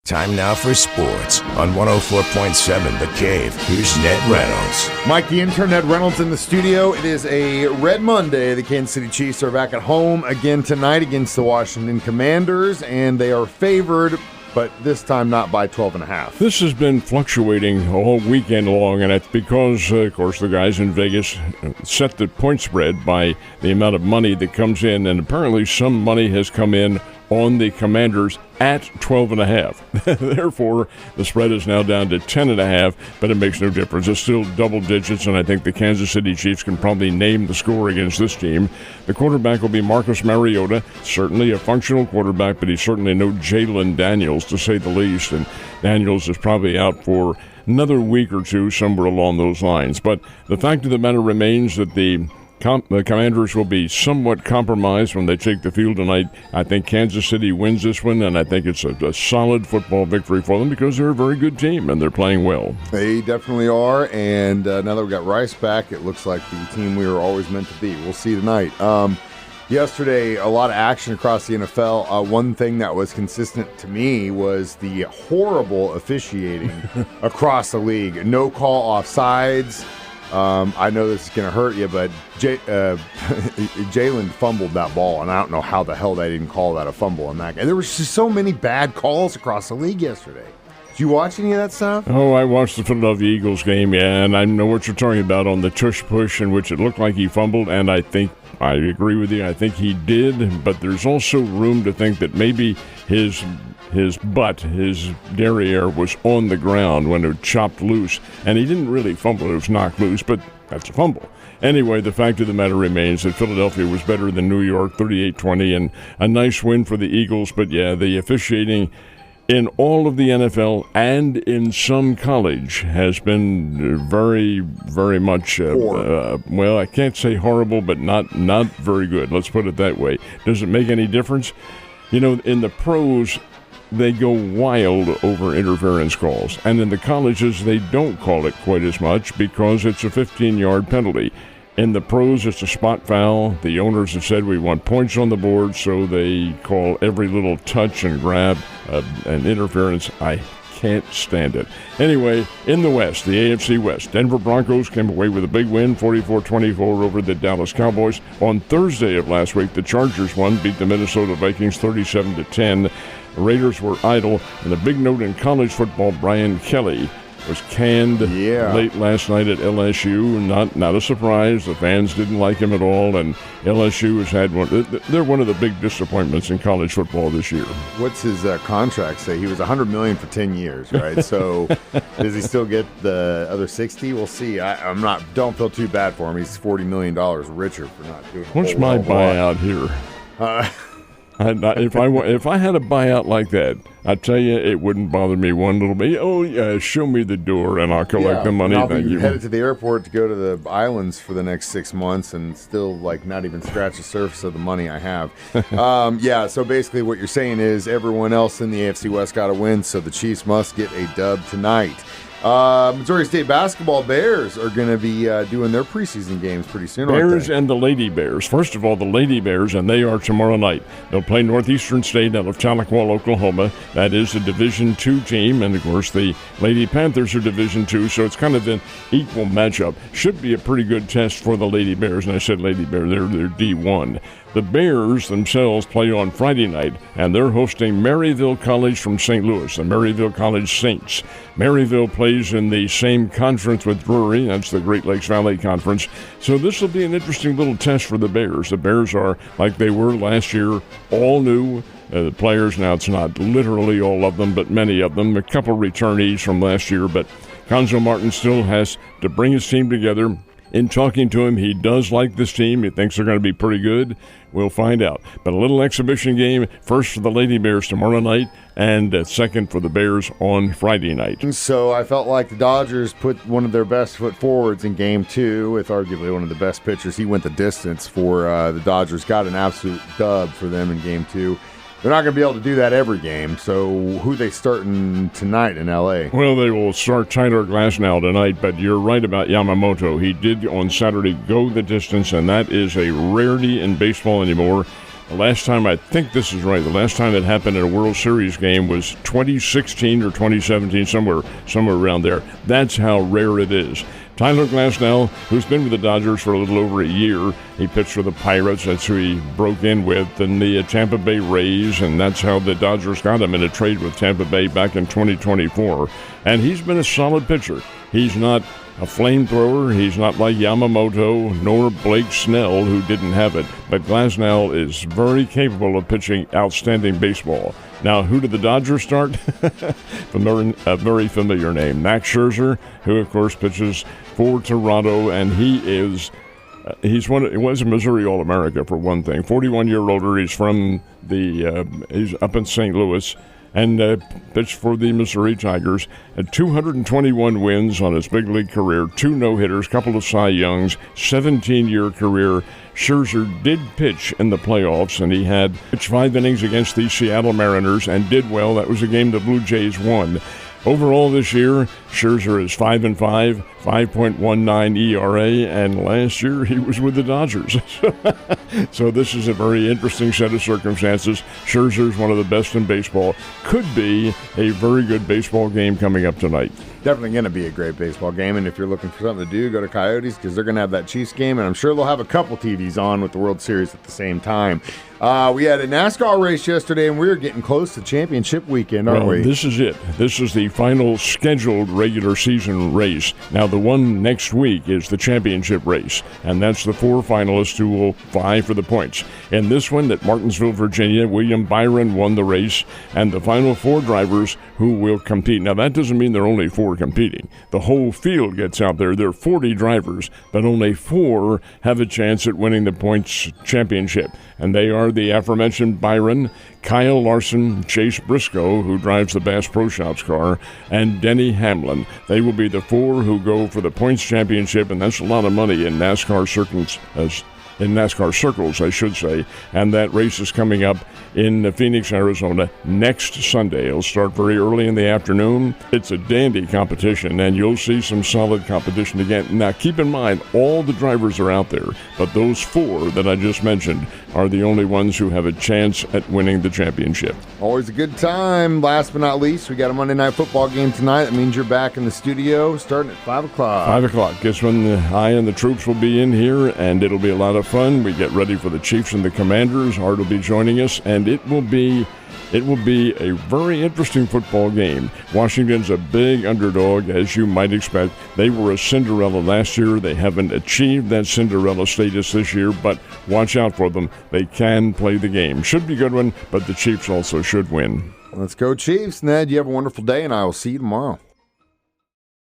Time now for sports on 104.7 The Cave. Here's Ned Reynolds. Mike, the intern, Ned Reynolds in the studio. It is a Red Monday. The Kansas City Chiefs are back at home again tonight against the Washington Commanders, and they are favored, but this time not by 12.5. This has been fluctuating all weekend long, and it's because, of course, the guys in Vegas set the point spread by the amount of money that comes in, and apparently some money has come in on the Commanders at 12.5. Therefore, the spread is now down to 10.5, but it makes no difference. It's still double digits, and I think the Kansas City Chiefs can probably name the score against this team. The quarterback will be Marcus Mariota, certainly a functional quarterback, but he's certainly no Jalen Daniels, to say the least, and Daniels is probably out for another week or two, somewhere along those lines. But the fact of the matter remains that the Commanders will be somewhat compromised when they take the field tonight. I think Kansas City wins this one, and I think it's a solid football victory for them because they're a very good team and they're playing well. They definitely are, and now that we got Rice back, it looks like the team we were always meant to be. We'll see tonight. Yesterday, a lot of action across the NFL. One thing that was consistent to me was the horrible officiating across the league. No call offsides. I know this is going to hurt you, but Jalen fumbled that ball, and I don't know how the hell they didn't call that a fumble on that guy. There was just so many bad calls across the league yesterday. Did you watch any of that stuff? Oh, I watched the Philadelphia Eagles game, yeah, and I know what you're talking about on the tush push in which it looked like he fumbled, and I agree with you. I think he did, but there's also room to think that maybe his butt, his derriere, was on the ground when it chopped loose, and he didn't really fumble. It was knocked loose, but that's a fumble. Anyway, the fact of the matter remains that Philadelphia was better than New York, 38-20, and a nice win for the Eagles. But, yeah, the officiating in all of the NFL and in some college has been very, very much, well, I can't say horrible, but not very good. Let's put it that way. Does it make any difference? You know, in the pros, they go wild over interference calls. And in the colleges, they don't call it quite as much because it's a 15-yard penalty. In the pros, it's a spot foul. The owners have said we want points on the board, so they call every little touch and grab an interference. I can't stand it. Anyway, in the West, the AFC West, Denver Broncos came away with a big win, 44-24 over the Dallas Cowboys. On Thursday of last week, the Chargers beat the Minnesota Vikings 37-10. The Raiders were idle, and the big note in college football, Brian Kelly was canned late last night at LSU. Not a surprise. The fans didn't like him at all, and LSU has had one. They're one of the big disappointments in college football this year. What's his contract say? He was $100 million for 10 years, right? So does he still get the other 60? We'll see. Don't feel too bad for him. He's $40 million richer for not doing. What's my buyout here? If I had a buyout like that, I tell you, it wouldn't bother me one little bit. Oh, yeah, show me the door, and I'll collect the money. Thank you. Headed to the airport to go to the islands for the next 6 months and still, not even scratch the surface of the money I have. So basically what you're saying is everyone else in the AFC West got a win, so the Chiefs must get a dub tonight. Missouri State basketball Bears are going to be doing their preseason games pretty soon. Bears and the Lady Bears. First of all, the Lady Bears, and they are tomorrow night. They'll play Northeastern State out of Tahlequah, Oklahoma. That is a Division II team, and of course the Lady Panthers are Division II, so it's kind of an equal matchup. Should be a pretty good test for the Lady Bears, and I said Lady Bear, they're D1. The Bears themselves play on Friday night, and they're hosting Maryville College from St. Louis, the Maryville College Saints. Maryville plays in the same conference with Drury. That's the Great Lakes Valley Conference. So this will be an interesting little test for the Bears. The Bears are, like they were last year, all new. The players, now it's not literally all of them, but many of them. A couple returnees from last year, but Cuonzo Martin still has to bring his team together. In talking to him, he does like this team. He thinks they're going to be pretty good. We'll find out. But a little exhibition game, first for the Lady Bears tomorrow night, and second for the Bears on Friday night. So I felt like the Dodgers put one of their best foot forwards in Game 2 with arguably one of the best pitchers. He went the distance for the Dodgers, got an absolute dub for them in Game 2. They're not going to be able to do that every game, so who are they starting tonight in L.A.? Well, they will start Tyler Glasnow tonight, but you're right about Yamamoto. He did on Saturday go the distance, and that is a rarity in baseball anymore. The last time, I think this is right, the last time it happened in a World Series game was 2016 or 2017, somewhere around there. That's how rare it is. Tyler Glasnow, who's been with the Dodgers for a little over a year, he pitched for the Pirates. That's who he broke in with, and the Tampa Bay Rays, and that's how the Dodgers got him in a trade with Tampa Bay back in 2024. And he's been a solid pitcher. He's not a flamethrower. He's not like Yamamoto nor Blake Snell, who didn't have it. But Glasnow is very capable of pitching outstanding baseball. Now, who did the Dodgers start? A very familiar name, Max Scherzer, who, of course, pitches for Toronto, and he was a Missouri All-America, for one thing. 41-year-older. He's up in St. Louis, and pitched for the Missouri Tigers. Had 221 wins on his big league career, 2 no-hitters, couple of Cy Youngs, 17-year career. Scherzer did pitch in the playoffs, and he had pitched 5 innings against the Seattle Mariners and did well. That was a game the Blue Jays won. Overall this year, Scherzer is 5-5, 5.19 ERA, and last year he was with the Dodgers. So this is a very interesting set of circumstances. Scherzer's one of the best in baseball. Could be a very good baseball game coming up tonight. Definitely going to be a great baseball game, and if you're looking for something to do, go to Coyotes, because they're going to have that Chiefs game, and I'm sure they'll have a couple TVs on with the World Series at the same time. We had a NASCAR race yesterday, and we're getting close to championship weekend, aren't we? This is it. This is the final scheduled regular season race. Now, the one next week is the championship race, and that's the 4 finalists who will vie for the points. In this one at Martinsville, Virginia, William Byron won the race, and the final 4 drivers who will compete. Now, that doesn't mean there are only 4 competing. The whole field gets out there. There are 40 drivers, but only 4 have a chance at winning the points championship. And they are the aforementioned Byron, Kyle Larson, Chase Briscoe, who drives the Bass Pro Shops car, and Denny Hamlin. They will be the 4 who go for the points championship, and that's a lot of money in NASCAR circles, I should say. And that race is coming up in Phoenix, Arizona next Sunday. It'll start very early in the afternoon. It's a dandy competition, and you'll see some solid competition again. Now, keep in mind, all the drivers are out there, but those 4 that I just mentioned are the only ones who have a chance at winning the championship. Always a good time. Last but not least, we got a Monday Night Football game tonight. That means you're back in the studio starting at 5 o'clock. 5 o'clock. Guess when I and the troops will be in here, and it'll be a lot of fun. We get ready for the Chiefs and the Commanders. Art will be joining us, and it will be a very interesting football game. Washington's a big underdog, as you might expect. They were a Cinderella last year. They haven't achieved that Cinderella status this year, but watch out for them. They can play the game. Should be a good one, but the Chiefs also should win. Let's go Chiefs. Ned, you have a wonderful day, and I will see you tomorrow.